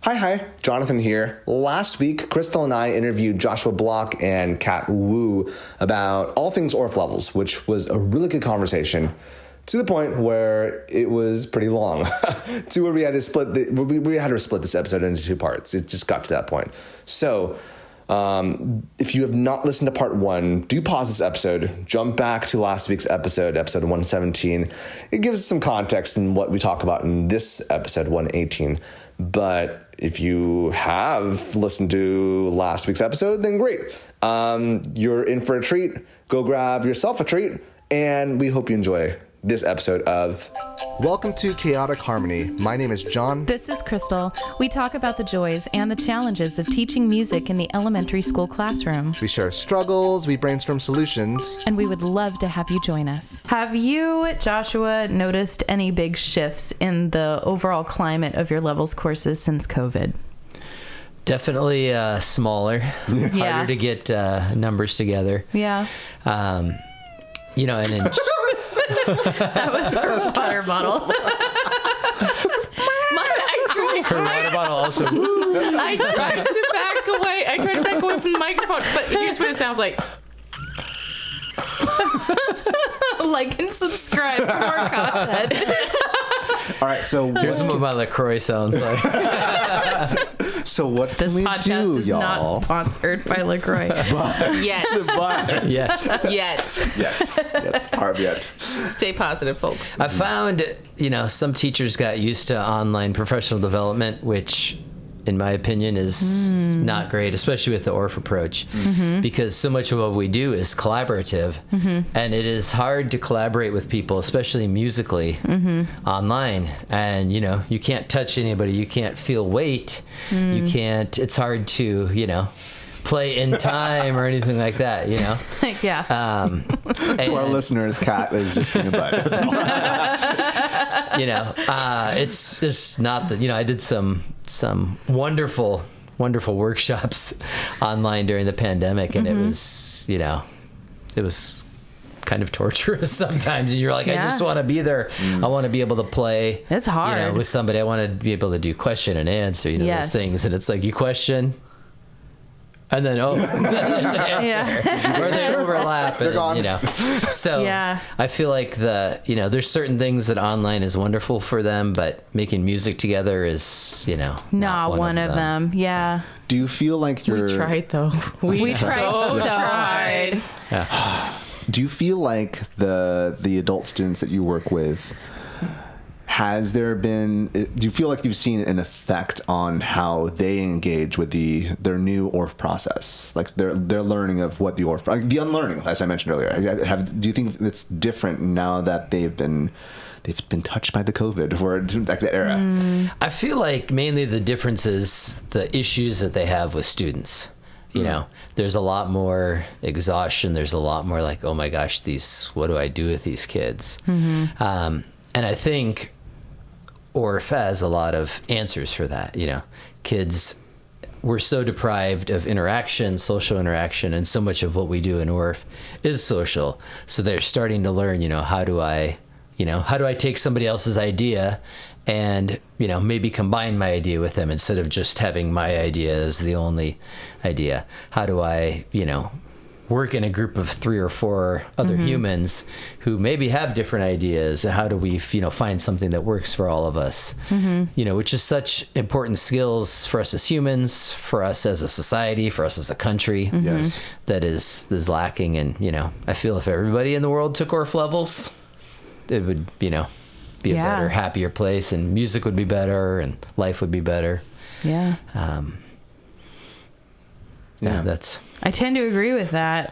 Hi, Jonathan here. Last week, Crystal and I interviewed Joshua Block and catmaiwoo about all things Orff Levels, which was a really good conversation to the point where it was pretty long, to where we had to split this episode into two parts. It just got to that point. So if you have not listened to part one, do pause this episode, jump back to last week's episode 117. It gives some context in what we talk about in this episode 118. But if you have listened to last week's episode, then great. You're in for a treat. Go grab yourself a treat, and we hope you enjoy this episode of Welcome to Chaotic Harmony. My name is John. This is Crystal. We talk about the joys and the challenges of teaching music in the elementary school classroom. We share struggles, we brainstorm solutions. And we would love to have you join us. Have you, Joshua, noticed any big shifts in the overall climate of your levels courses since COVID? Definitely smaller, harder to get numbers together. Yeah. And in that was her water bottle. her water bottle also. I tried to back away from the microphone, but here's what it sounds like. Like and subscribe for more content. All right, so here's what my LaCroix sounds like. So what this can we podcast do, is y'all? not sponsored by LaCroix. Yet. Hard yet. Stay positive, folks. I found, some teachers got used to online professional development, which, in my opinion, is not great, especially with the Orff approach, because so much of what we do is collaborative, and it is hard to collaborate with people, especially musically, online. And, you can't touch anybody, you can't feel weight, you can't, it's hard to, play in time or anything like that, Yeah. To our listeners, Kat is just being a butt. It's just not that, I did some wonderful workshops online during the pandemic, and it was kind of torturous sometimes. And you're like, I just want to be there. I want to be able to play. It's hard. With somebody. I want to be able to do question and answer, those things. And it's like you question, and then there's an answer, or they overlap, and, So I feel like there's certain things that online is wonderful for them, but making music together is not one of them. Yeah. Do you feel like you're? We tried though. We tried so hard. Yeah. Do you feel like the adult students that you work with, do you feel like you've seen an effect on how they engage with their new Orff process? Like their learning of what the unlearning, as I mentioned earlier. Do you think it's different now that they've been touched by the COVID or like that era? I feel like mainly the difference is the issues that they have with students. There's a lot more exhaustion. There's a lot more like, oh my gosh, what do I do with these kids? And I think Orff has a lot of answers for that. Kids were so deprived of social interaction, and so much of what we do in Orff is social. So they're starting to learn, how do I take somebody else's idea and, maybe combine my idea with them instead of just having my idea as the only idea. How do I, work in a group of 3 or 4 other humans who maybe have different ideas? How do we, find something that works for all of us? Which is such important skills for us as humans, for us as a society, for us as a country. Yes. That is lacking. And, I feel if everybody in the world took Orff Levels, it would, be a better, happier place, and music would be better, and life would be better. Yeah. I tend to agree with that.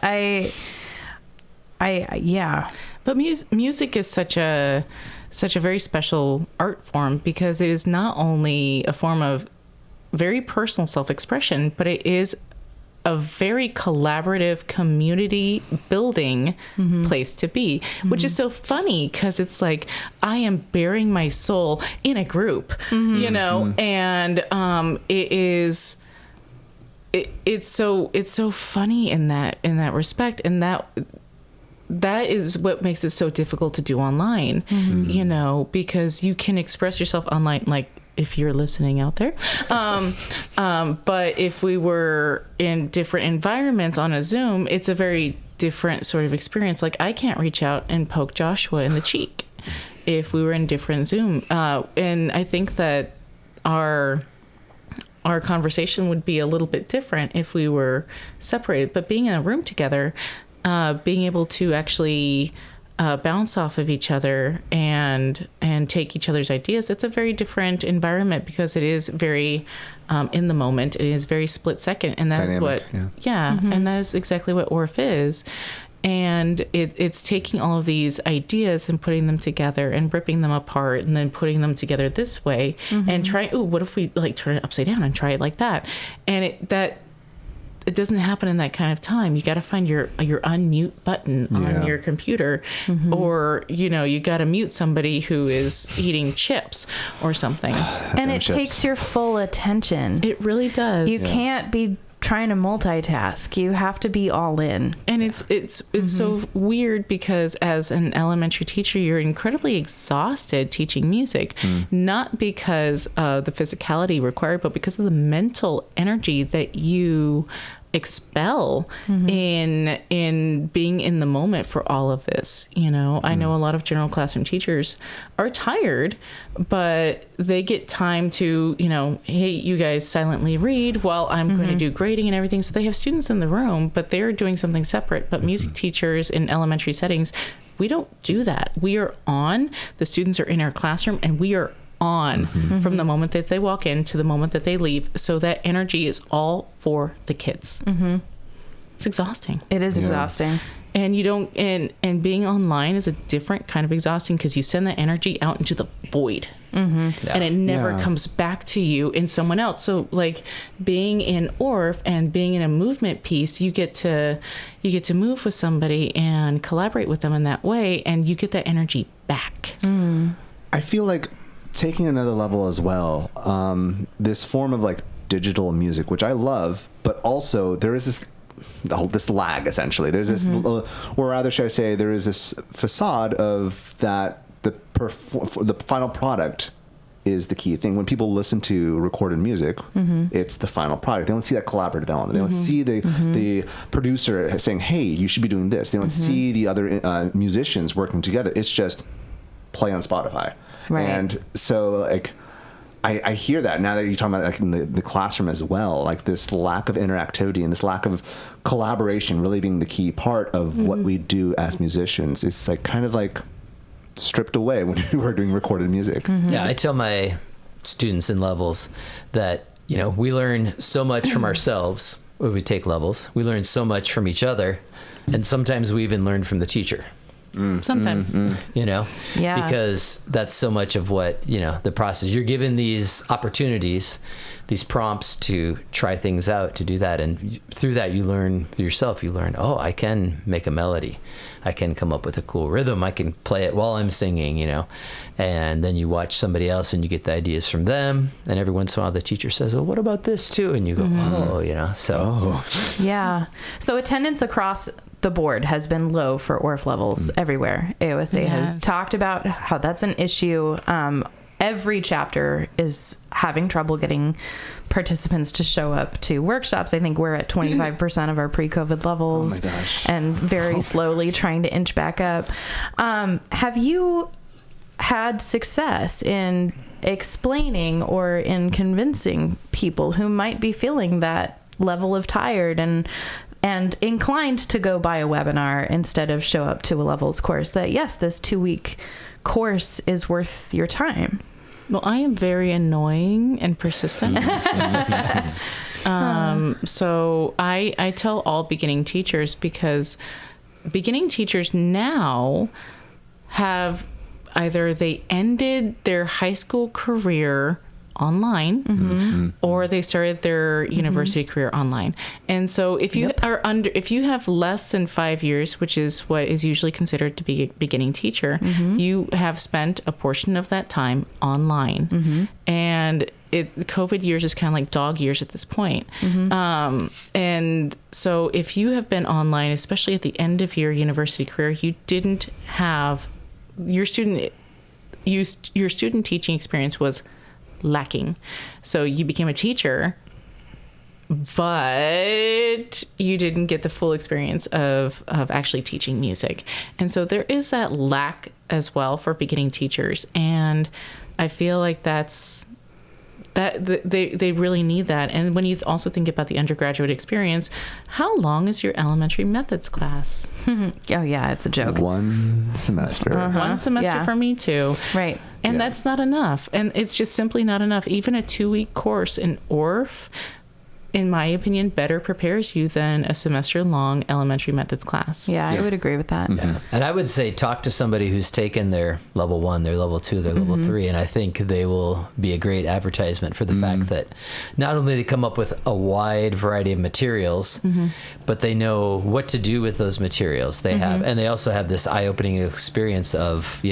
But music is such a very special art form, because it is not only a form of very personal self-expression, but it is a very collaborative, community building place to be, which is so funny because it's like I am bearing my soul in a group, and it is. It's so funny in that respect, and that is what makes it so difficult to do online, because you can express yourself online like if you're listening out there. But if we were in different environments on a Zoom, it's a very different sort of experience. Like, I can't reach out and poke Joshua in the cheek if we were in different Zoom. And I think that our conversation would be a little bit different if we were separated. But being in a room together, being able to actually bounce off of each other and take each other's ideas, it's a very different environment because it is very in the moment. It is very split second, and that's Dynamic, what and that is exactly what Orff is. And it's taking all of these ideas and putting them together and ripping them apart and then putting them together this way and trying, what if we like turn it upside down and try it like that? And it doesn't happen in that kind of time. You got to find your unmute button on your computer, or, you got to mute somebody who is eating chips or something. And it takes your full attention. It really does. You can't be trying to multitask. You have to be all in. And it's so weird because as an elementary teacher, you're incredibly exhausted teaching music, not because of the physicality required, but because of the mental energy that you expel in being in the moment for all of this. I know a lot of general classroom teachers are tired, but they get time to, hey, you guys silently read while I'm going to do grading and everything. So they have students in the room, but they're doing something separate. But music teachers in elementary settings, we don't do that. We are on. The students are in our classroom, and we are on from the moment that they walk in to the moment that they leave. So that energy is all for the kids. It's exhausting. It is exhausting. And you don't, and being online is a different kind of exhausting because you send that energy out into the void and it never comes back to you in someone else. So like being in Orff and being in a movement piece, you get to move with somebody and collaborate with them in that way, and you get that energy back. I feel like taking another level as well, this form of like digital music, which I love, but also there is this lag essentially. There's this, or rather, should I say, there is this facade of that the final product is the key thing. When people listen to recorded music, it's the final product. They don't see that collaborative element. They don't see the producer saying, "Hey, you should be doing this." They don't see the other musicians working together. It's just play on Spotify. Right. And so, like, I hear that now that you're talking about like in the classroom as well, like this lack of interactivity and this lack of collaboration really being the key part of what we do as musicians. It's like kind of like stripped away when we were doing recorded music. Yeah, I tell my students in levels that, we learn so much from ourselves when we take levels. We learn so much from each other, and sometimes we even learn from the teacher. Sometimes, because that's so much of what, the process. You're given these opportunities, these prompts to try things out, to do that. And through that, you learn yourself. You learn, I can make a melody. I can come up with a cool rhythm. I can play it while I'm singing, and then you watch somebody else and you get the ideas from them. And every once in a while, the teacher says, "Oh, what about this too?" And you go, Yeah. So attendance across the board has been low for Orff Levels everywhere. AOSA has talked about how that's an issue. Every chapter is having trouble getting participants to show up to workshops. I think we're at 25% of our pre-COVID levels. Oh my gosh. And very slowly trying to inch back up. Have you had success in explaining or in convincing people who might be feeling that level of tired and inclined to go buy a webinar instead of show up to a levels course, that yes, this 2-week course is worth your time? Well, I am very annoying and persistent. So I tell all beginning teachers, because beginning teachers now have either they ended their high school career online or they started their university career online. And so if you if you have less than 5 years, which is what is usually considered to be a beginning teacher, you have spent a portion of that time online. And the COVID years is kind of like dog years at this point. And so if you have been online, especially at the end of your university career, you didn't have your student teaching experience was lacking. So you became a teacher, but you didn't get the full experience of actually teaching music. And so there is that lack as well for beginning teachers. And I feel like they really need that. And when you also think about the undergraduate experience, how long is your elementary methods class? Oh yeah, it's a joke. One semester. One semester for me too. Right. And that's not enough. And it's just simply not enough. Even a 2-week course in Orff, in my opinion, better prepares you than a semester-long elementary methods class. Yeah, I would agree with that. Yeah. And I would say talk to somebody who's taken their level 1, their level 2, their level 3, and I think they will be a great advertisement for the fact that not only they come up with a wide variety of materials, but they know what to do with those materials they have. And they also have this eye-opening experience of,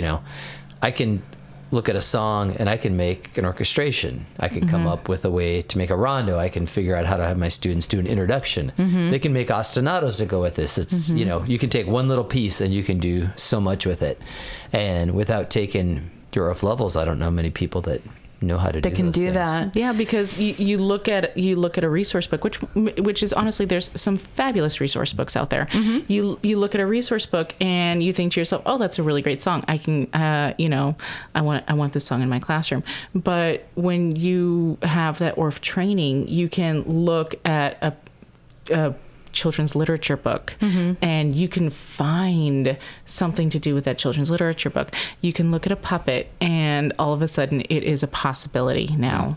I can look at a song and I can make an orchestration. I can come up with a way to make a rondo. I can figure out how to have my students do an introduction. They can make ostinatos to go with this. It's, you can take one little piece and you can do so much with it. And without taking your Orff Levels, I don't know many people that know how to do can those do things. that. Yeah, because you look at a resource book, which is honestly, there's some fabulous resource books out there. You look at a resource book and you think to yourself, oh, that's a really great song. I can, I want this song in my classroom. But when you have that Orff training, you can look at a children's literature book and you can find something to do with that children's literature book. You can look at a puppet and all of a sudden it is a possibility now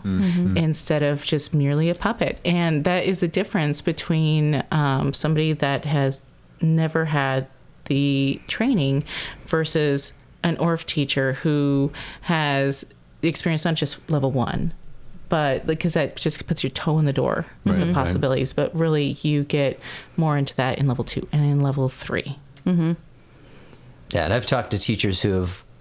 instead of just merely a puppet. And that is a difference between somebody that has never had the training versus an Orff teacher who has experienced not just level 1, but because that just puts your toe in the door of the possibilities. But really, you get more into that in level 2 and in level 3. Yeah, and I've talked to teachers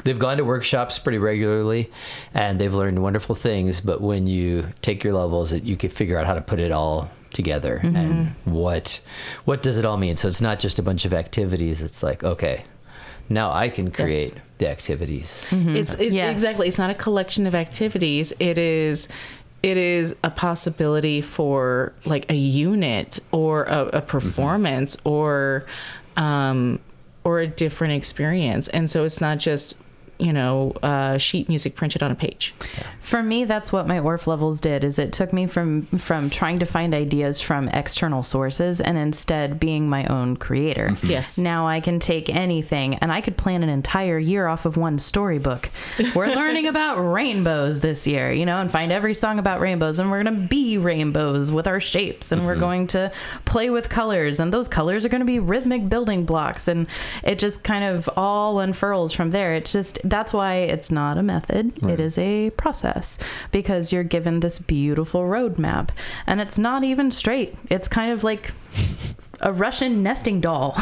they've gone to workshops pretty regularly, and they've learned wonderful things. But when you take your levels, you can figure out how to put it all together and what does it all mean. So it's not just a bunch of activities. It's like, okay, now I can create the activities. Exactly. It's not a collection of activities. It is a possibility for like a unit or a performance or a different experience. And so it's not just sheet music printed on a page. For me, that's what my Orff Levels did, is it took me from trying to find ideas from external sources and instead being my own creator. Yes. Now I can take anything and I could plan an entire year off of one storybook. We're learning about rainbows this year, and find every song about rainbows, and we're going to be rainbows with our shapes, and we're going to play with colors, and those colors are going to be rhythmic building blocks, and it just kind of all unfurls from there. It's just, that's why it's not a method. It is a process, because you're given this beautiful roadmap, and it's not even straight. It's kind of like a Russian nesting doll.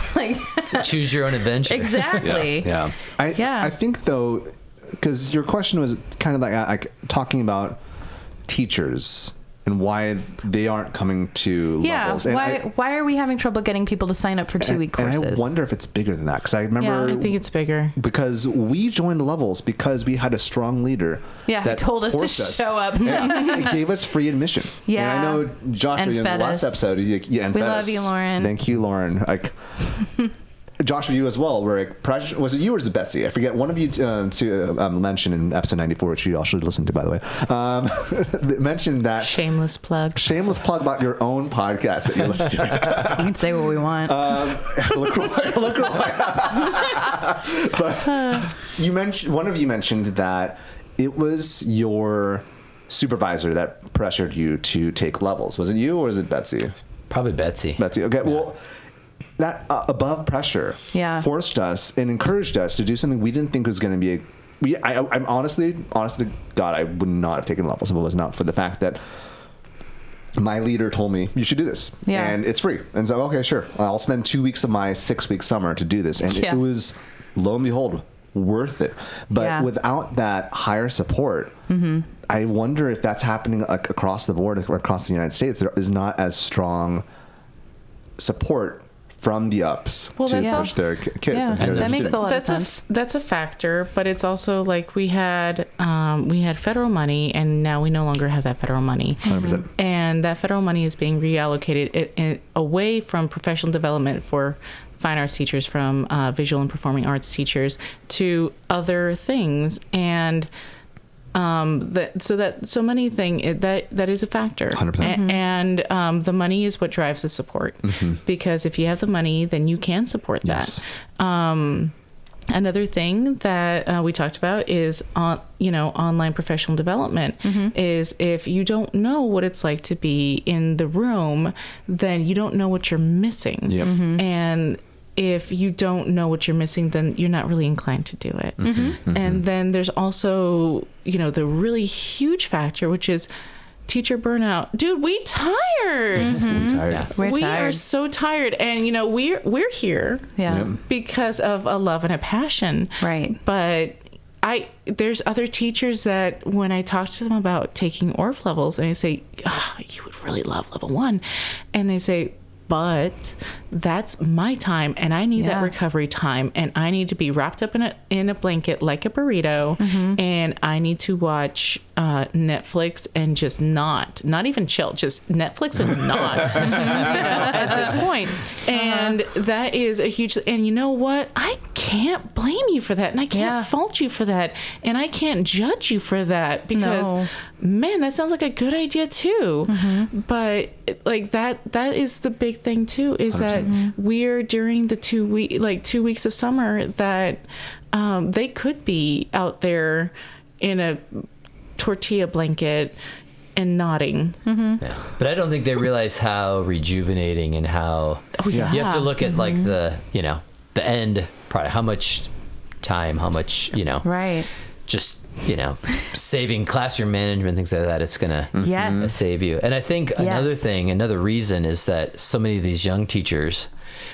So choose your own adventure. Exactly. Yeah. I think though, because your question was kind of like like talking about teachers and why they aren't coming to levels. And why are we having trouble getting people to sign up for 2-week courses? And I wonder if it's bigger than that, because I remember... I think it's bigger. Because we joined levels because we had a strong leader who told us to show up. It gave us free admission. Yeah. And I know, Josh, in the last episode... and we love you, Lauren. Thank you, Lauren. Josh, you as well, where was it you or was it Betsy? I forget. One of you mentioned in episode 94, which you all should listen to, by the way, mentioned that... Shameless plug about your own podcast that you listen to. We can say what we want. LaCroix. But one of you mentioned that it was your supervisor that pressured you to take levels. Was it you or was it Betsy? Probably Betsy. Okay, yeah. Well... That above pressure forced us and encouraged us to do something we didn't think was going to be I'm honest to God, I would not have taken levels if it was not for the fact that my leader told me you should do this and it's free. And so, okay, sure, I'll spend 2 weeks of my 6-week summer to do this. And it was, lo and behold, worth it. But without that higher support, I wonder if that's happening across the board, across the United States. There is not as strong support from the ups Well, to that's push their kid. Yeah, their that makes students. a lot of sense. That's a factor, but it's also like we had federal money, and now we no longer have that federal money. 100%. And that federal money is being reallocated away from professional development for fine arts teachers, from visual and performing arts teachers, to other things. And so money thing that is a factor. 100%. And the money is what drives the support, because if you have the money, then you can support that. Yes. Another thing that we talked about is online professional development. Is if you don't know what it's like to be in the room, then you don't know what you're missing. Yep. And if you don't know what you're missing, then you're not really inclined to do it. And then there's also, the really huge factor, which is teacher burnout. Dude, we tired. We tired. Yeah. We tired. are so tired. And, we're here Yeah. because of a love and a passion. Right. But there's other teachers that when I talk to them about taking Orff Levels, and I say, you would really love level 1. And they say, but that's my time, and I need that recovery time, and I need to be wrapped up in a blanket like a burrito, and I need to watch Netflix and just not even chill, just Netflix and not at this point. And that is a huge, and you know what? I can't blame you for that, and I can't fault you for that, and I can't judge you for that, because man, that sounds like a good idea too. But like that is the big thing too, is 100%. That we're during the 2 weeks of summer that they could be out there in a tortilla blanket and nodding. Yeah. But I don't think they realize how rejuvenating and how you have to look at like the end product, how much time, how much, Right. just, saving classroom management, things like that. It's going to save you. And I think another reason is that so many of these young teachers,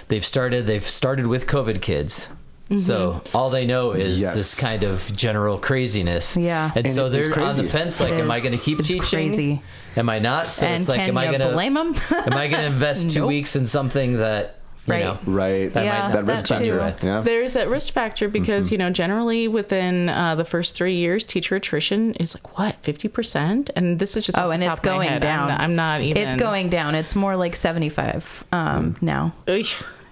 they've started with COVID kids. So all they know is this kind of general craziness. Yeah. And so they're on the fence, like, am I going to keep It's teaching? crazy. Am I not? So And it's like, can am I you going to blame them? am I going to invest 2 weeks in something that, Right. that might not risk continue factor. with? Yeah. There's that risk factor because, generally within the first 3 years, teacher attrition is like, what, 50%? And this is just off and the it's top of my going head. down. I'm not even. It's going down. It's more like 75 now.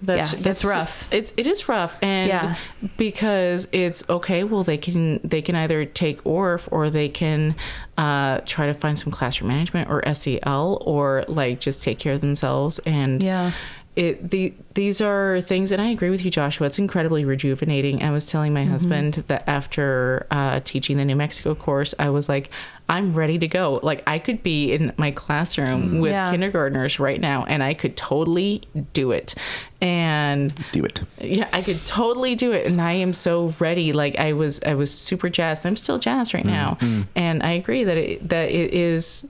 That's rough. It is rough, and because it's okay. Well, they can either take Orff or they can try to find some classroom management or SEL, or like just take care of themselves. And these are things, and I agree with you, Joshua. It's incredibly rejuvenating. I was telling my husband that after teaching the New Mexico course, I was like, I'm ready to go. Like, I could be in my classroom with kindergartners right now, and I could totally do it. And do it. Yeah, I could totally do it, and I am so ready. Like, I was super jazzed. I'm still jazzed right now, and I agree that it is.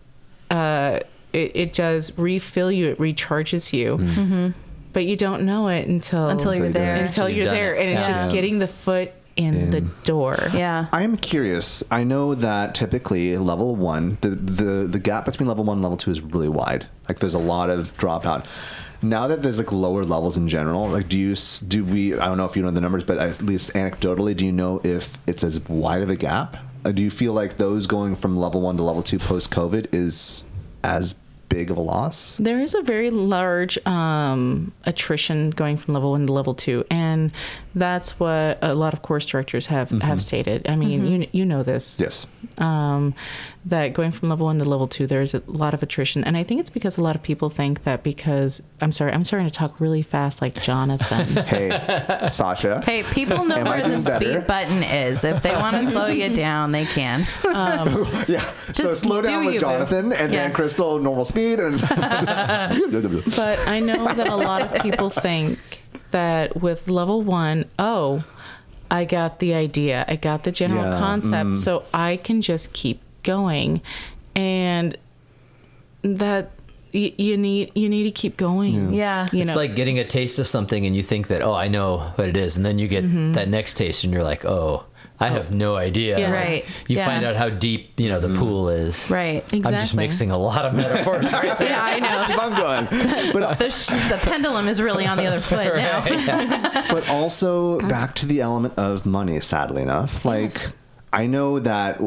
It does refill you. It recharges you, but you don't know it until you're there. Until you're there, and it's just getting the foot in the door. Yeah. I am curious. I know that typically level 1, the gap between level 1 and level 2 is really wide. Like, there's a lot of dropout. Now that there's like lower levels in general, like do we? I don't know if you know the numbers, but at least anecdotally, do you know if it's as wide of a gap? Do you feel like those going from level 1 to level 2 post COVID is as big of a loss? There is a very large attrition going from level 1 to level 2, and that's what a lot of course directors have stated. I mean, you know this. Yes. That going from level 1 to level 2, there's a lot of attrition, and I think it's because a lot of people think that because I'm starting to talk really fast like Jonathan. Hey, Sasha. Hey, people know where the speed button is. If they want to slow you down, they can. So slow down with Jonathan, and then Crystal normal speed. And But I know that a lot of people think that with level 1, I got the idea, I got the general concept, so I can just keep going, and that you need to keep going. It's like getting a taste of something and you think that, I know what it is, and then you get that next taste and you're like, I have no idea. Yeah. Right. You Yeah. find out how deep, the pool is. Right. I'm just Exactly. mixing a lot of metaphors right there. Yeah, I know. Keep on going. But The pendulum is really on the other foot now. but also back to the element of money, sadly enough. Like, I know that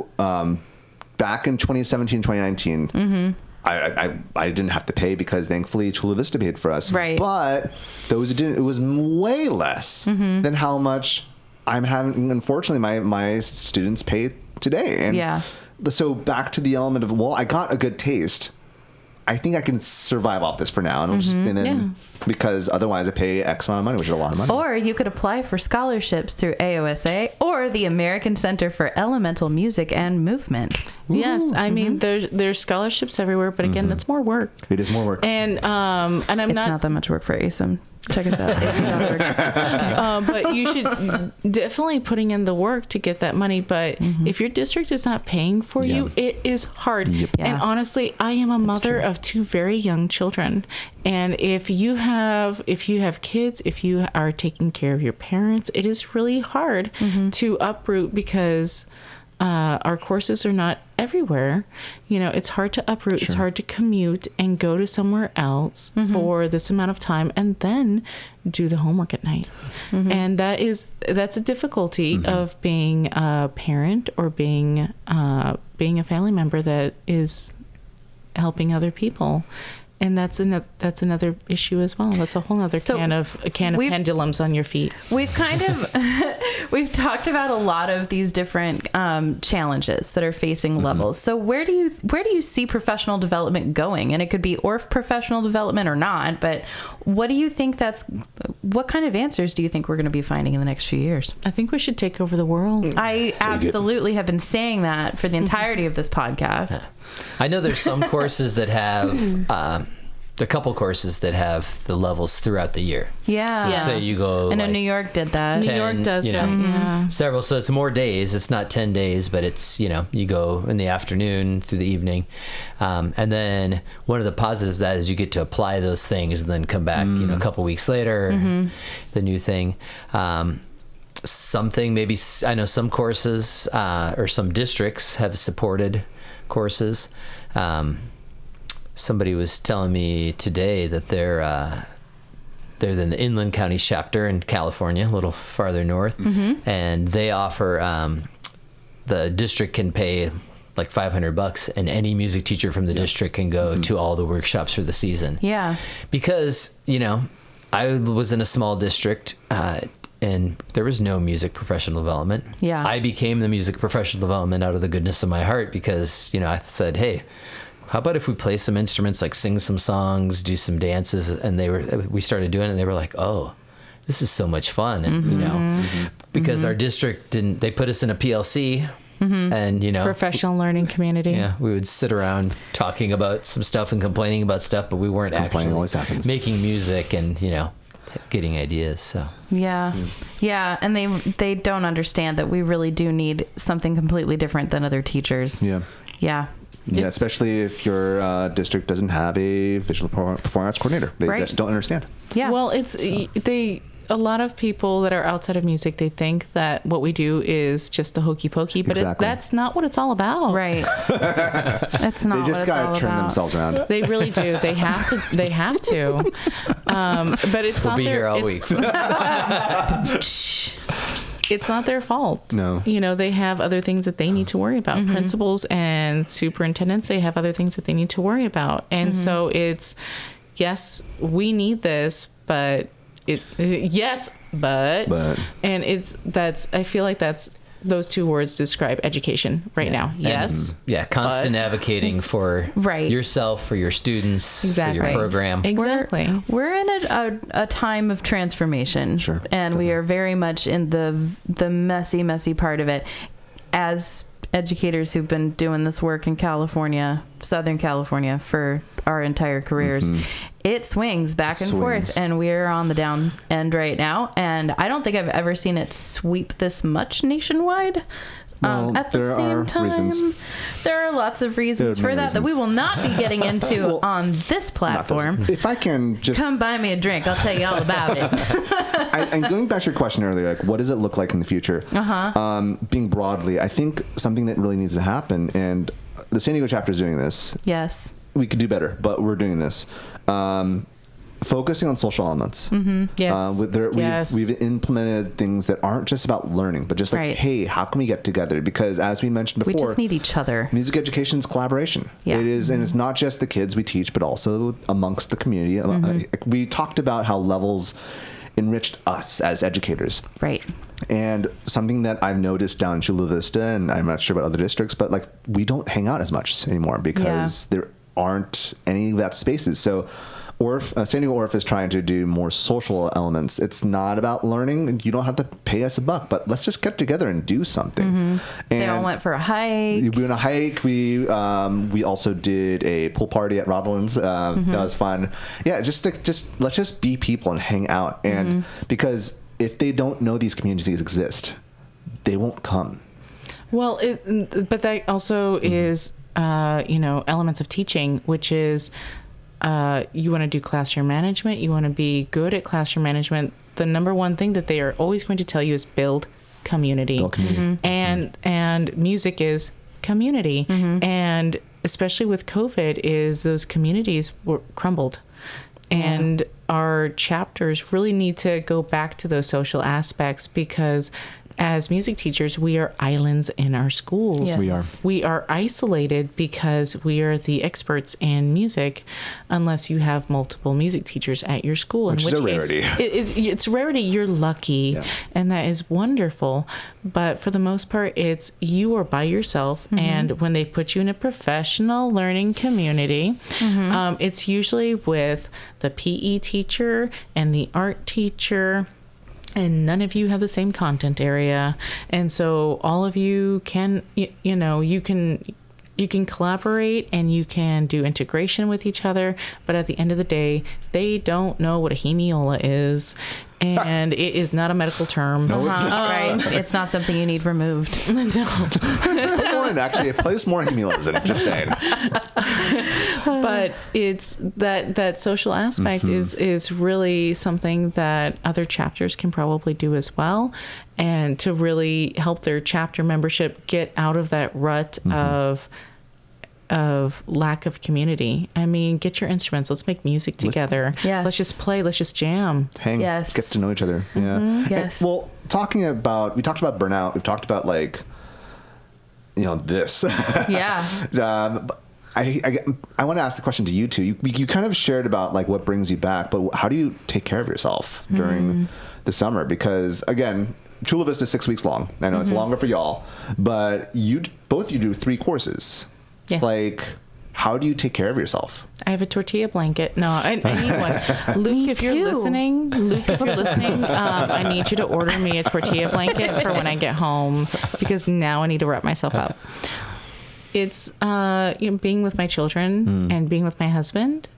back in 2017, 2019, I didn't have to pay because thankfully Chula Vista paid for us. Right. But those who didn't, it was way less than how much I'm having. Unfortunately, my students pay today. And Yeah. so back to the element of, well, I got a good taste. I think I can survive off this for now, and, and then because otherwise I pay X amount of money, which is a lot of money. Or you could apply for scholarships through AOSA or the American Center for Elemental Music and Movement. Yes, I mean there's scholarships everywhere, but again, that's more work. It is more work. And I'm It's not that much work for ASIM. Check us out, ASIM.org. but you should definitely putting in the work to get that money. But if your district is not paying for you, it is hard. Yep. Yeah. And honestly, I am a mother of 2 very young children, and if you have kids, if you are taking care of your parents, it is really hard to uproot because our courses are not everywhere. It's hard to uproot. Sure. It's hard to commute and go to somewhere else for this amount of time and then do the homework at night. And that's a difficulty of being a parent or being a family member that is helping other people. And that's another issue as well. That's a whole other can of pendulums on your feet. We've kind of we've talked about a lot of these different challenges that are facing levels. So where do you see professional development going? And it could be Orff professional development or not. But what do you think what kind of answers do you think we're going to be finding in the next few years? I think we should take over the world. I absolutely have been saying that for the entirety of this podcast. I know there's some courses that have a couple courses that have the levels throughout the year. Yeah. So Yeah. say you go. I know New York did that. 10, New York does that. Yeah. Several. So it's more days. It's not 10 days, but it's, you go in the afternoon through the evening. And then one of the positives of that is you get to apply those things and then come back, a couple weeks later, the new thing. Something maybe, I know some courses or some districts have supported courses. Somebody was telling me today that they're in the Inland County chapter in California, a little farther north, and they offer the district can pay like $500, and any music teacher from the district can go to all the workshops for the season. Yeah. Because I was in a small district. And there was no music professional development. Yeah. I became the music professional development out of the goodness of my heart because, I said, hey, how about if we play some instruments, like sing some songs, do some dances? And we started doing it and they were like, oh, this is so much fun. And, because our district they put us in a PLC and, Professional learning community. yeah, we would sit around talking about some stuff and complaining about stuff, but we weren't Complaining always actually happens. making music and, getting ideas. So Yeah. Yeah. And they don't understand that we really do need something completely different than other teachers. Yeah. Yeah. Yeah, especially if your district doesn't have a visual performance arts coordinator. They Right. just don't understand. Yeah. Well, a lot of people that are outside of music, they think that what we do is just the hokey pokey, but Exactly. that's not what it's all about. right. That's not They just what got it's to all turn about. themselves around. They really do. They have to. But it's we'll not be their. here all it's, week. it's not their fault. No. They have other things that they need to worry about. Principals and superintendents, they have other things that they need to worry about. And so it's, yes, we need this, but But- and I feel like those two words describe education right now. Yes. Yeah, constant advocating for Right. yourself, for your students, Exactly. for your program. Exactly. We're in a time of transformation. Sure, And we are very much in the messy part of it. As educators who've been doing this work in California, Southern California, for our entire careers, it swings back and forth, and we're on the down end right now. And I don't think I've ever seen it sweep this much nationwide Well, At the there same are time, reasons. there are lots of reasons There are for many that we reasons. will not be getting into on this platform. If I can just Come buy me a drink. I'll tell you all about it. and going back to your question earlier, like what does it look like in the future? Being broadly, I think something that really needs to happen, and the San Diego chapter is doing this. Yes. We could do better, but we're doing this. Focusing on social elements. Yes. Yes. We've implemented things that aren't just about learning, but just like, Right. hey, how can we get together? Because as we mentioned We before, just need each other. music education is collaboration. Yeah. It is, and it's not just the kids we teach, but also amongst the community. We talked about how Levels enriched us as educators. Right. And something that I've noticed down in Chula Vista, and I'm not sure about other districts, but like we don't hang out as much anymore because there aren't any of that spaces. So San Diego Orff is trying to do more social elements. It's not about learning. You don't have to pay us a buck, but let's just get together and do something. And They all went for a hike. we went on a hike. We also did a pool party at Rodlin's. That was fun. Yeah, just let's just be people and hang out. And because if they don't know these communities exist, they won't come. Well, but that also is, elements of teaching, which is you want to do classroom management. You want to be good at classroom management. The number one thing that they are always going to tell you is build community. Build community. And music is community. And especially with COVID, is those communities were crumbled. And our chapters really need to go back to those social aspects because as music teachers, we are islands in our schools. Yes. We are. We are isolated because we are the experts in music unless you have multiple music teachers at your school. Which is a rarity. It's rarity. You're lucky, Yeah. and that is wonderful. But for the most part, it's you are by yourself. And when they put you in a professional learning community, it's usually with the PE teacher and the art teacher, and none of you have the same content area. And so all of you can, you can collaborate and you can do integration with each other. But at the end of the day, they don't know what a hemiola is. And it is not a medical term. No, it's not. Right. It's not something you need removed. Put more in, actually. It plays more hemulas in it, just saying. But it's that social aspect is really something that other chapters can probably do as well, and to really help their chapter membership get out of that rut of lack of community. I mean, get your instruments. Let's make music together. Yes. Let's just play. Let's just jam. Hang, Yes. get to know each other. Yeah. Yes. And, well, we talked about burnout. We've talked about this. Yeah. But I want to ask the question to you two. You kind of shared about like what brings you back, but how do you take care of yourself during the summer? Because again, Chula Vista is 6 weeks long. I know it's longer for y'all, but both do 3 courses. Yes. Like, how do you take care of yourself? I have a tortilla blanket. No, I need one. Luke, if you're too. listening, I need you to order me a tortilla blanket for when I get home, because now I need to wrap myself up. It's being with my children and being with my husband.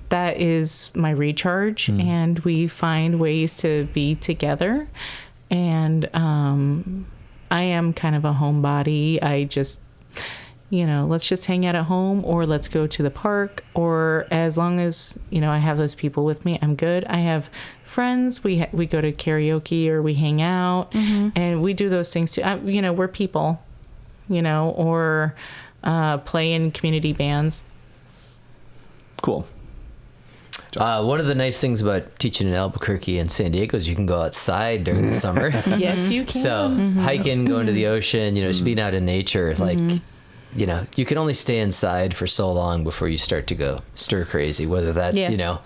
That is my recharge, and we find ways to be together. And I am kind of a homebody. I just, let's just hang out at home, or let's go to the park, or as long as, I have those people with me, I'm good. I have friends. We go to karaoke, or we hang out, and we do those things too. We're people, or play in community bands. Cool. One of the nice things about teaching in Albuquerque and San Diego is you can go outside during the summer. Yes, you can. So hiking, going to the ocean, just being out in nature, like, you can only stay inside for so long before you start to go stir crazy, whether that's, Yes.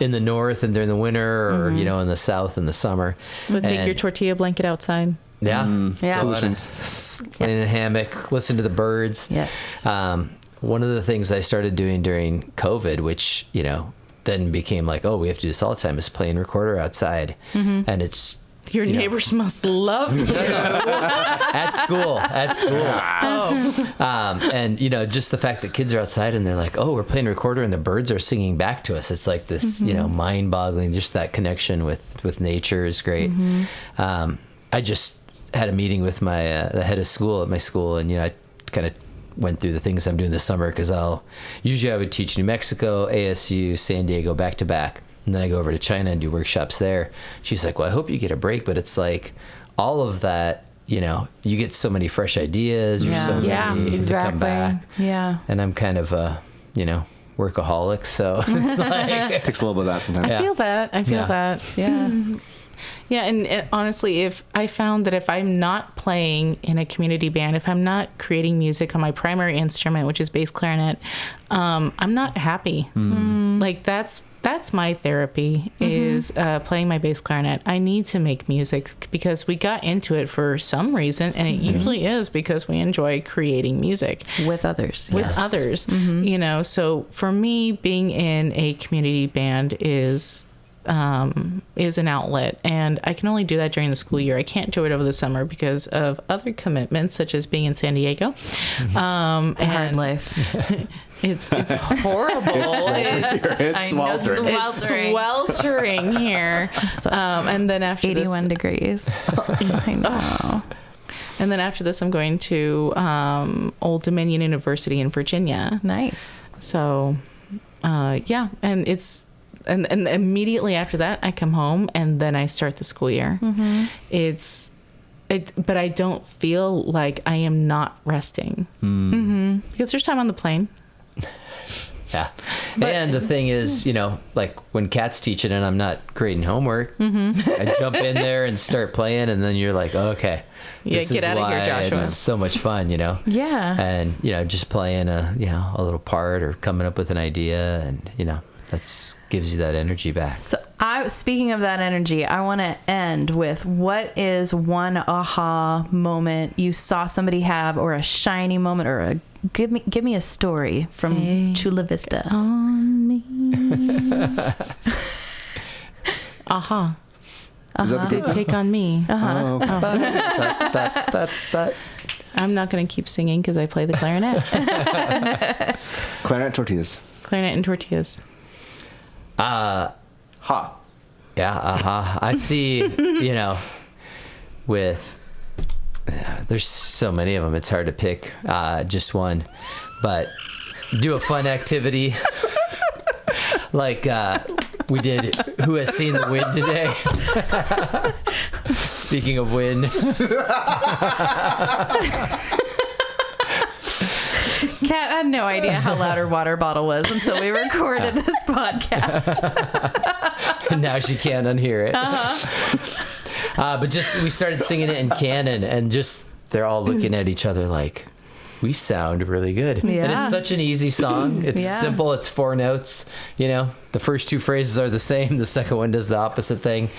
in the north and during the winter, or, in the south in the summer. So take your tortilla blanket outside. Yeah. Yeah. Solutions. Lay in a hammock, listen to the birds. Yes. One of the things I started doing during COVID, which, then became like, oh, we have to do this all the time, is playing recorder outside. And it's, Your neighbors must love you. at school. And just the fact that kids are outside and they're like, oh, we're playing recorder and the birds are singing back to us. It's like this, mind boggling. Just that connection with nature is great. had a meeting with my the head of school at my school, and I kind of went through the things I'm doing this summer, because I would teach New Mexico, ASU, San Diego back to back, and then I go over to China and do workshops there. She's like, well, I hope you get a break, but it's like all of that, you get so many fresh ideas, you're so ready to come back. Yeah. And I'm kind of a, workaholic, so it's like Takes a little bit of that sometimes. I feel that. Yeah. Yeah, and honestly, if I found that if I'm not playing in a community band, if I'm not creating music on my primary instrument, which is bass clarinet, I'm not happy. Like that's my therapy, is playing my bass clarinet. I need to make music because we got into it for some reason, and it usually is because we enjoy creating music With others. So for me, being in a community band is an outlet, and I can only do that during the school year. I can't do it over the summer because of other commitments, such as being in San Diego. It's a hard life. It's horrible. It's sweltering. It's sweltering here. And then after 81 degrees. I know. And then after this, I'm going to Old Dominion University in Virginia. Nice. So, and it's. And immediately after that, I come home and then I start the school year. But I don't feel like I am not resting because there's time on the plane. Yeah. And the thing is, like when Kat's teaching and I'm not grading homework, I jump in there and start playing, and then you're like, okay, this get is out of here, why Joshua. it's so much fun, Yeah. And, just playing a little part or coming up with an idea, and, that gives you that energy back. So speaking of that energy, I want to end with, what is one aha moment you saw somebody have, or a shiny moment, or give me a story from Chula Vista. On me. Aha. Is that the Take on me. Oh. I'm not going to keep singing because I play the clarinet. Clarinet tortillas. Clarinet and tortillas. Ha. Yeah, I see, there's so many of them, it's hard to pick just one, but do a fun activity like we did Who Has Seen the Wind today. Speaking of wind. Kat had no idea how loud her water bottle was until we recorded this podcast. And now she can't unhear it. But we started singing it in canon, and they're all looking at each other like, we sound really good. Yeah. And it's such an easy song. It's simple. It's 4 notes. The first 2 phrases are the same. The second one does the opposite thing.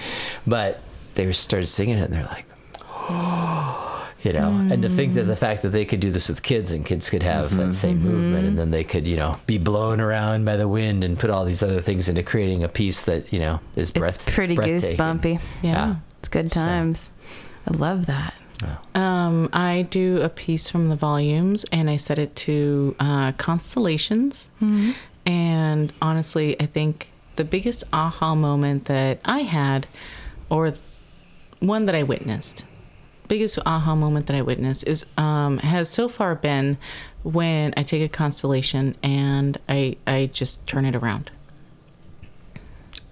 But they started singing it, and they're like, and to think that the fact that they could do this with kids, and kids could have that same movement, and then they could, be blown around by the wind and put all these other things into creating a piece that, is It's pretty goosebumpy. Yeah. It's good times. I love that. I do a piece from the volumes, and I set it to constellations. And honestly, I think the biggest aha moment that I had, or one that I witnessed, biggest aha moment that I witnessed is has so far been when I take a constellation and I just turn it around.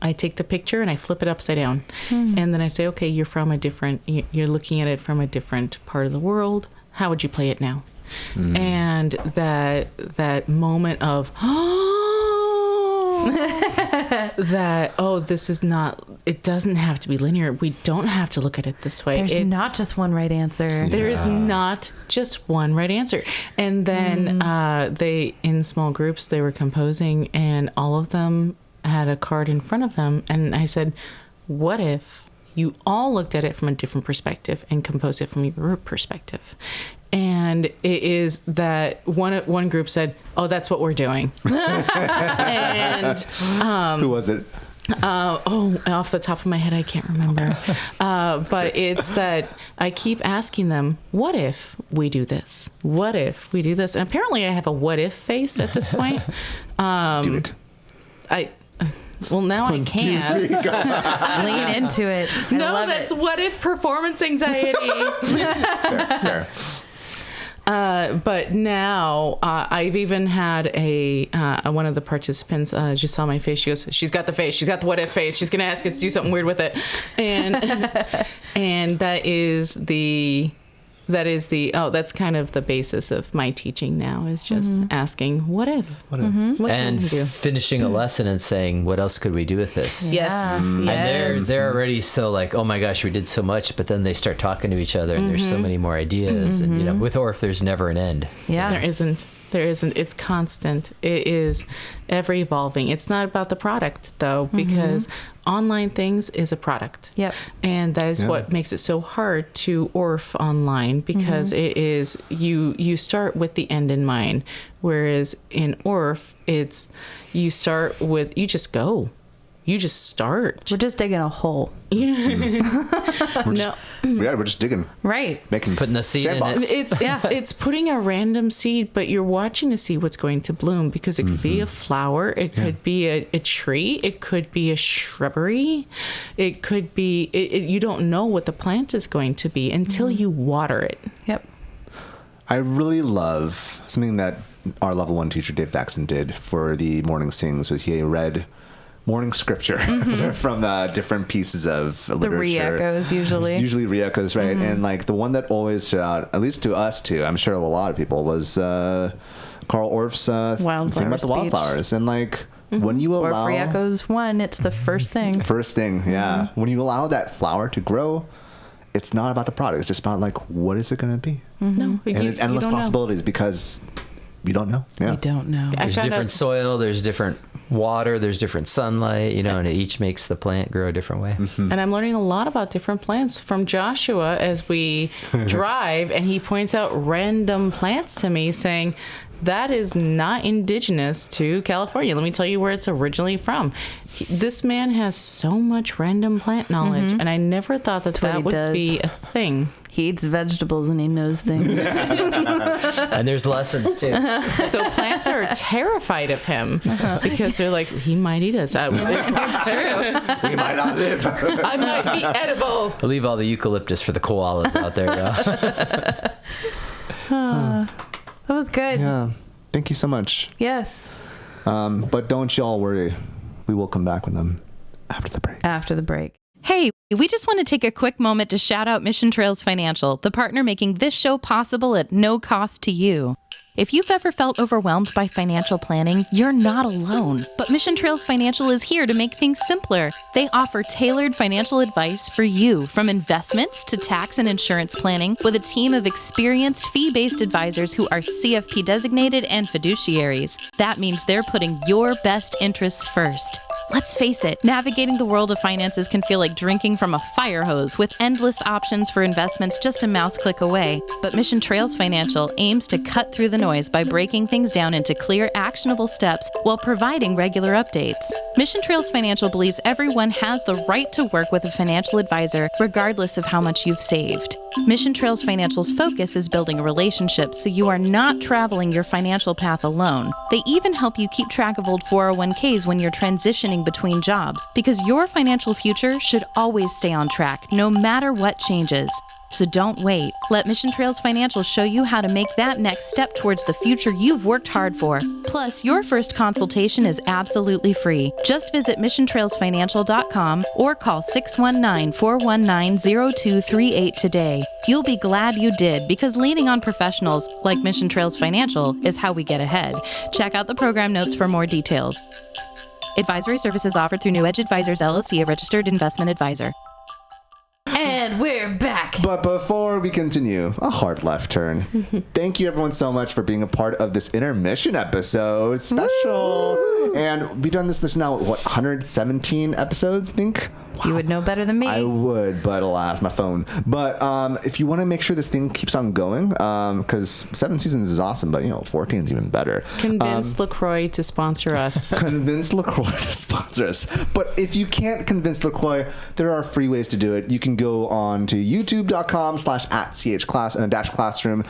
I take the picture and I flip it upside down, and then I say, okay, you're looking at it from a different part of the world. How would you play it now? And that moment of this is not, it doesn't have to be linear. We don't have to look at it this way. There's not just one right answer. There is not just one right answer. And then they, in small groups, they were composing, and all of them had a card in front of them. And I said, what if you all looked at it from a different perspective and composed it from your perspective? And it is that one group said, oh, that's what we're doing. And who was it? Off the top of my head, I can't remember. But it's that I keep asking them, what if we do this? What if we do this? And apparently I have a what if face at this point. Do it. Well, now I can't. Lean into it. I No, love that's it. what if performance anxiety. Fair. But now I've even had one of the participants just saw my face. She goes, she's got the face. She's got the what if face. She's going to ask us to do something weird with it. And that's kind of the basis of my teaching now, is just asking, what if? What can And we do? finishing a lesson and saying, what else could we do with this? Yes. And they're already so like, oh my gosh, we did so much, but then they start talking to each other and there's so many more ideas. And you know, with Orff, there's never an end. Yeah. There isn't. It's constant. It is ever evolving. It's not about the product, though, because online things is a product. Yep. And that is what makes it so hard to Orff online, because it is, you start with the end in mind. Whereas in Orff, it's, you start with, you just go. You just start. We're just digging a hole. We're just digging. Right. Putting the seed Sandbox. in it. It's putting a random seed, but you're watching to see what's going to bloom, because it could be a flower, it could be a tree, it could be a shrubbery, it could be, you don't know what the plant is going to be until you water it. Yep. I really love something that our level 1 teacher, Dave Faxon, did for the morning sings, was he read morning scripture from different pieces of literature. The re-echoes usually. It's usually re-echoes, right? And like the one that always stood out, at least to us too, I'm sure a lot of people, was Carl Orff's thing about the wildflowers. And like when you allow... Orff re-echoes 1, it's the first thing. First thing, yeah. When you allow that flower to grow, it's not about the product. It's just about like, what is it going to be? No, And there's endless possibilities because you don't know. Yeah. We don't know. There's different soil, there's different water, there's different sunlight, you know, and it each makes the plant grow a different way. And I'm learning a lot about different plants from Joshua as we drive, and he points out random plants to me, saying, that is not indigenous to California. Let me tell you where it's originally from. This man has so much random plant knowledge, and I never thought that would be a thing. He eats vegetables and he knows things. And there's lessons too. So plants are terrified of him because they're like, he might eat us. It's true. We might not live. I might be edible. I'll leave all the eucalyptus for the koalas out there, though. That was good. Yeah. Thank you so much. Yes. But don't y'all worry. We will come back with them after the break. After the break. Hey, we just want to take a quick moment to shout out Mission Trails Financial, the partner making this show possible at no cost to you. If you've ever felt overwhelmed by financial planning, you're not alone. But Mission Trails Financial is here to make things simpler. They offer tailored financial advice for you, from investments to tax and insurance planning, with a team of experienced fee-based advisors who are CFP designated and fiduciaries. That means they're putting your best interests first. Let's face it, navigating the world of finances can feel like drinking from a fire hose, with endless options for investments just a mouse click away. But Mission Trails Financial aims to cut through the noise by breaking things down into clear, actionable steps while providing regular updates. Mission Trails Financial believes everyone has the right to work with a financial advisor, regardless of how much you've saved. Mission Trails Financial's focus is building a relationship so you are not traveling your financial path alone. They even help you keep track of old 401ks when you're transitioning between jobs, because your financial future should always stay on track, no matter what changes. So don't wait. Let Mission Trails Financial show you how to make that next step towards the future you've worked hard for. Plus, your first consultation is absolutely free. Just visit missiontrailsfinancial.com or call 619-419-0238 today. You'll be glad you did, because leaning on professionals like Mission Trails Financial is how we get ahead. Check out the program notes for more details. Advisory services offered through New Edge Advisors LLC, a registered investment advisor. And we're back. But before we continue, a hard left turn. Thank you everyone so much for being a part of this intermission episode. Special. Woo! And we've done this now, what, 117 episodes, I think? Wow. You would know better than me. I would, but alas, my phone. But if you want to make sure this thing keeps on going, because 7 seasons is awesome, but 14 is even better. Convince LaCroix to sponsor us. Convince LaCroix to sponsor us. But if you can't convince LaCroix, there are free ways to do it. You can go on to youtube.com/@chclass and a -classroom.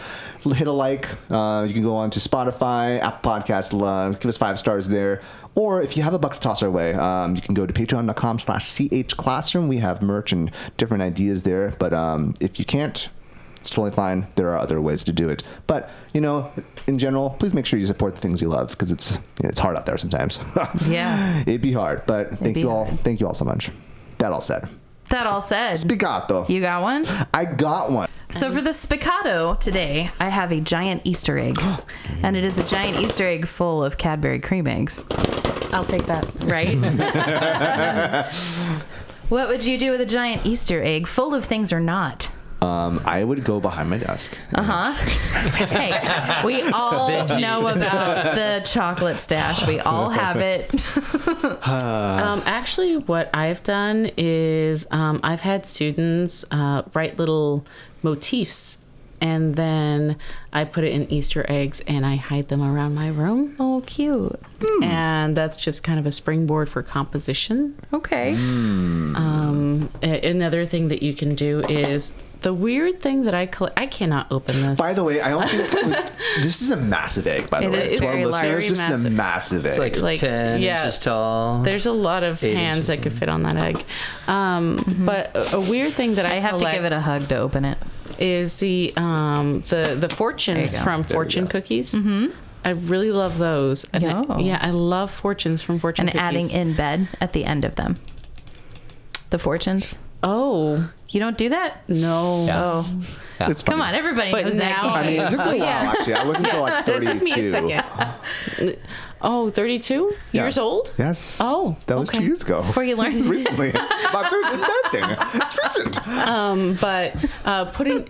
Hit a like. You can go on to Spotify, Apple Podcasts, give us 5 stars there. Or if you have a buck to toss our way, you can go to patreon.com/chclassroom. We have merch and different ideas there. But if you can't, it's totally fine. There are other ways to do it. But, in general, please make sure you support the things you love, because it's hard out there sometimes. Yeah. It'd be hard. But thank you all. Thank you all so much. That all said. Spiccato. You got one? I got one. So for the Spiccato today, I have a giant Easter egg. And it is a giant Easter egg full of Cadbury cream eggs. I'll take that. Right? What would you do with a giant Easter egg full of things or not? I would go behind my desk. Hey, we all know about the chocolate stash. We all have it. Actually, what I've done is I've had students write little motifs, and then I put it in Easter eggs and I hide them around my room. Oh, cute. And that's just kind of a springboard for composition. Okay. Another thing that you can do is the weird thing that I cannot open this. By the way, I don't think this is a massive egg. By the way, is to our very listeners, large. this is a massive egg. It's like 10 inches tall. There's a lot of 8 hands inches that could fit on that egg. But a weird thing that I have to give it a hug to open it. is the fortunes from Fortune cookies. Mm-hmm. I really love those. And I love fortunes from Fortune cookies. And adding in bed at the end of them. The fortunes. Oh. You don't do that? No. Yeah. Oh. Yeah. It's funny. Come on, everybody But knows now- that I mean, game. it took me a while, actually. I wasn't until like 32. That took me a second. Oh, 32 years old? Yes. Oh, that was okay. 2 years ago. Before you learned. Recently. About that thing. It's recent. But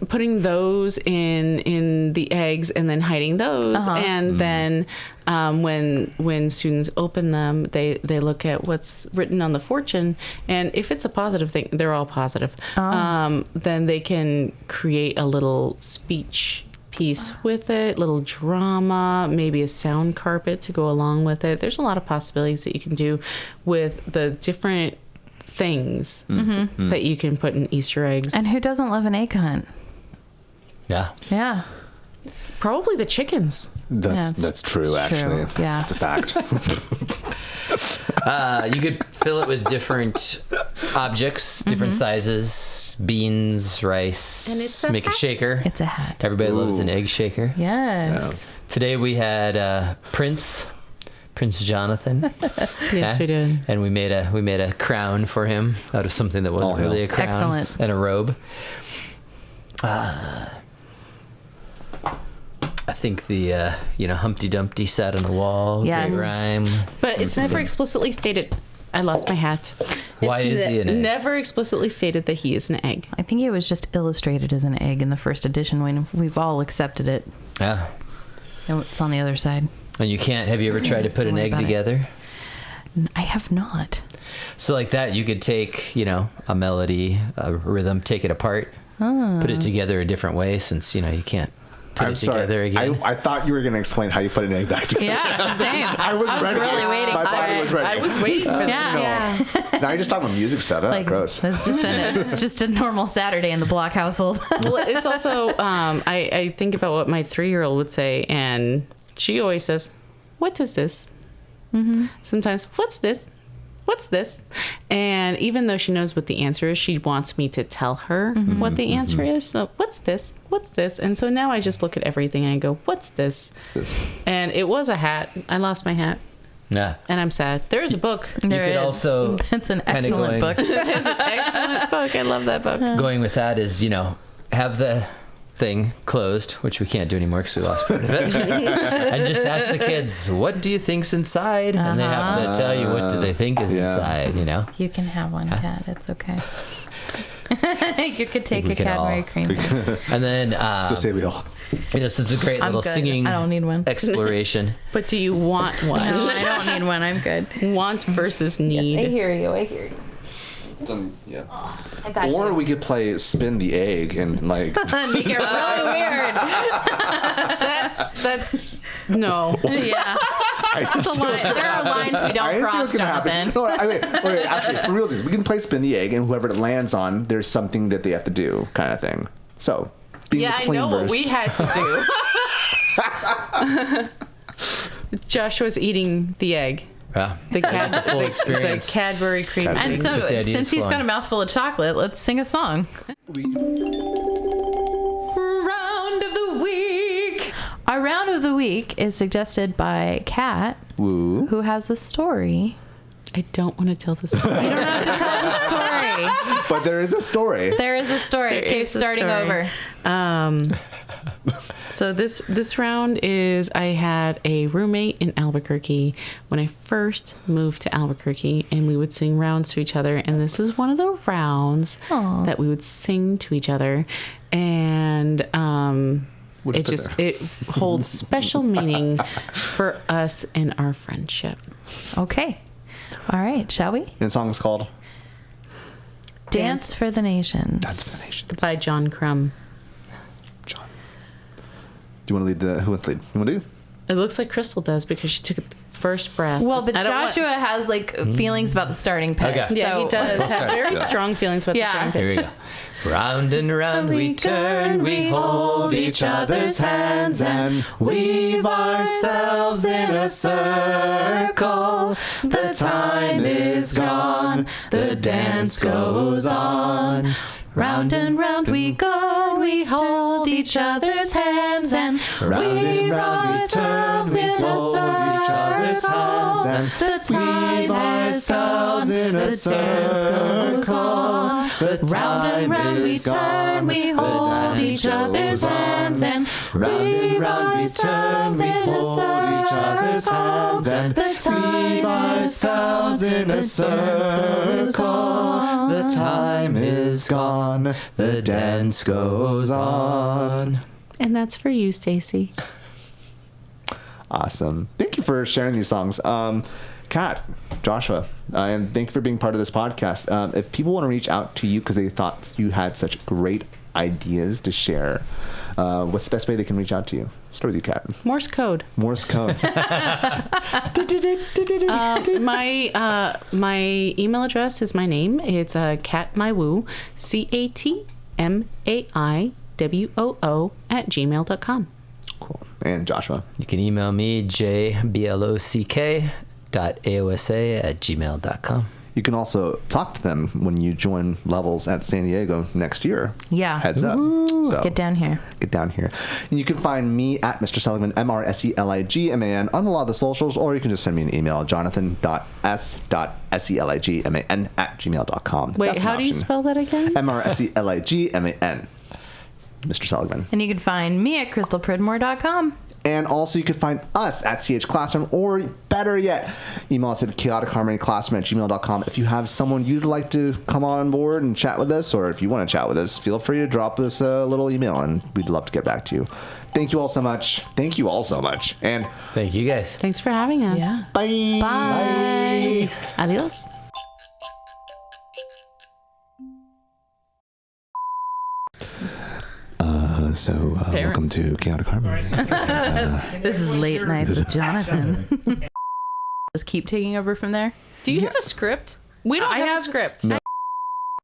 putting those in the eggs and then hiding those, and then when students open them, they look at what's written on the fortune, and if it's a positive thing, they're all positive. Then they can create a little speech piece with it, little drama, maybe a sound carpet to go along with it. There's a lot of possibilities that you can do with the different things that you can put in Easter eggs. And who doesn't love an egg hunt? Yeah. Yeah. Probably the chickens. That's true, actually. Yeah. It's a fact. You could fill it with different objects, different sizes, beans, rice. And it's a make hat. a shaker. It's a hat. Everybody loves an egg shaker. Yes. Today we had Prince Jonathan. Yes, we did. And we made a crown for him out of something that wasn't really a crown. Excellent. And a robe. I think the Humpty Dumpty sat on the wall. Yes. Great rhyme. But it's never explicitly stated. I lost my hat. Why is he an egg? Never explicitly stated that he is an egg. I think it was just illustrated as an egg in the first edition when we've all accepted it. Yeah. It's on the other side. And you can't. Have you ever tried to put an worry egg about it. together? I have not. So like that, you could take, a melody, a rhythm, take it apart, put it together a different way, since, you can't put it together again. I thought you were going to explain how you put an egg back together. Yeah, same. I was ready. really waiting My for body it. was ready. I was waiting for Yeah. this. Yeah. Now you just talk about music stuff. Like, Gross. It's just a normal Saturday in the Block household. Well, it's also, I think about what my 3-year-old would say, and she always says, "What is this?" Mm-hmm. Sometimes, "What's this? What's this?" And even though she knows what the answer is, she wants me to tell her what the answer is. So, "What's this? What's this?" And so now I just look at everything and I go, "What's this?" And it was a hat. I lost my hat. Yeah. And I'm sad. There is a book. You could also That's an kinda excellent book. It's an excellent book. I love that book. going with that is, have the thing closed, which we can't do anymore because we lost part of it, and just ask the kids, what do you think's inside? And they have to tell you what do they think is inside, You can have one, Cat. It's okay. You could take we a can Cadbury all- cream. And then, So say we all. so it's a great I'm little good. singing I don't need one. exploration. But do you want one? No, I don't need one. I'm good. Want versus need. I hear you. Yeah. I got Or we could play spin the egg and like. Make it really weird. That's no. Yeah. That's a line. There are lines we I don't didn't see cross, what's gonna happen. Jonathan. No, I mean, okay, actually, for real, we can play spin the egg, and whoever it lands on, there's something that they have to do, kind of thing. So, being Yeah, the I clean know version. what we had to do. Joshua's eating the egg. Yeah. The full experience. The Cadbury cream. And so, Get the ideas since he's got a flowing. mouthful of chocolate, let's sing a song. Round of the week. Our round of the week is suggested by Kat, Woo. who has a story. I don't want to tell the story. You don't have to tell the story. But there is a story. There is a story. There Okay, is a starting story. over. So this round is, I had a roommate in Albuquerque when I first moved to Albuquerque, and we would sing rounds to each other. And this is one of the rounds Aw. that we would sing to each other, and What'd you put there? it holds special meaning for us in our friendship. Okay. All right, shall we? And the song is called Dance for the Nations. Dance for the Nations. By John Krumm. John. Do you want to lead who wants to lead? You want to do? It looks like Crystal does because she took the first breath. Well, but I don't want- Joshua has like feelings about the starting pick. Okay. Yeah, he so- does have very Yeah. strong feelings about Yeah. the friendship. Here we go. Round and round we turn, we hold each other's hands and weave ourselves in a circle. The time is gone, the dance goes on. Round and round we go, we hold each other's hands and weave ourselves in a circle. The time has come, the dance goes on. Round and round we turn, we hold each other's hands and weave ourselves in a circle. The time ourselves in a circle. The time is gone. The dance goes on. And that's for you, Stacy. Awesome. Thank you for sharing these songs. Kat, Joshua, and thank you for being part of this podcast. If people want to reach out to you because they thought you had such great ideas to share, what's the best way they can reach out to you? Start with you, Kat. Morse code. Morse code. My email address is my name. It's catmaiwoo, CATMAIWOO @gmail.com. Cool. And Joshua. You can email me, jblock.aosa@gmail.com. You can also talk to them when you join Levels at San Diego next year. Yeah. Heads up. So, Get down here. Get down here. And you can find me at Mr. Seligman, MrSeligman, on a lot of the socials, or you can just send me an email, jonathan.s.seligman@gmail.com. Wait, That's an how do you option. spell that again? MrSeligman. Mr. Seligman. And you can find me at crystalpridmore.com. And also you can find us at CH Classroom, or better yet, email us at chaoticharmonyclassroom@gmail.com. If you have someone you'd like to come on board and chat with us, or if you want to chat with us, feel free to drop us a little email and we'd love to get back to you. Thank you all so much. Thank you all so much. And Thank you guys. Thanks for having us. Yeah. bye. Bye. Adios. Welcome to Chaotic Harmony. This is Late Nights with Jonathan. Just keep taking over from there. Do you have a script? We don't have a script. No.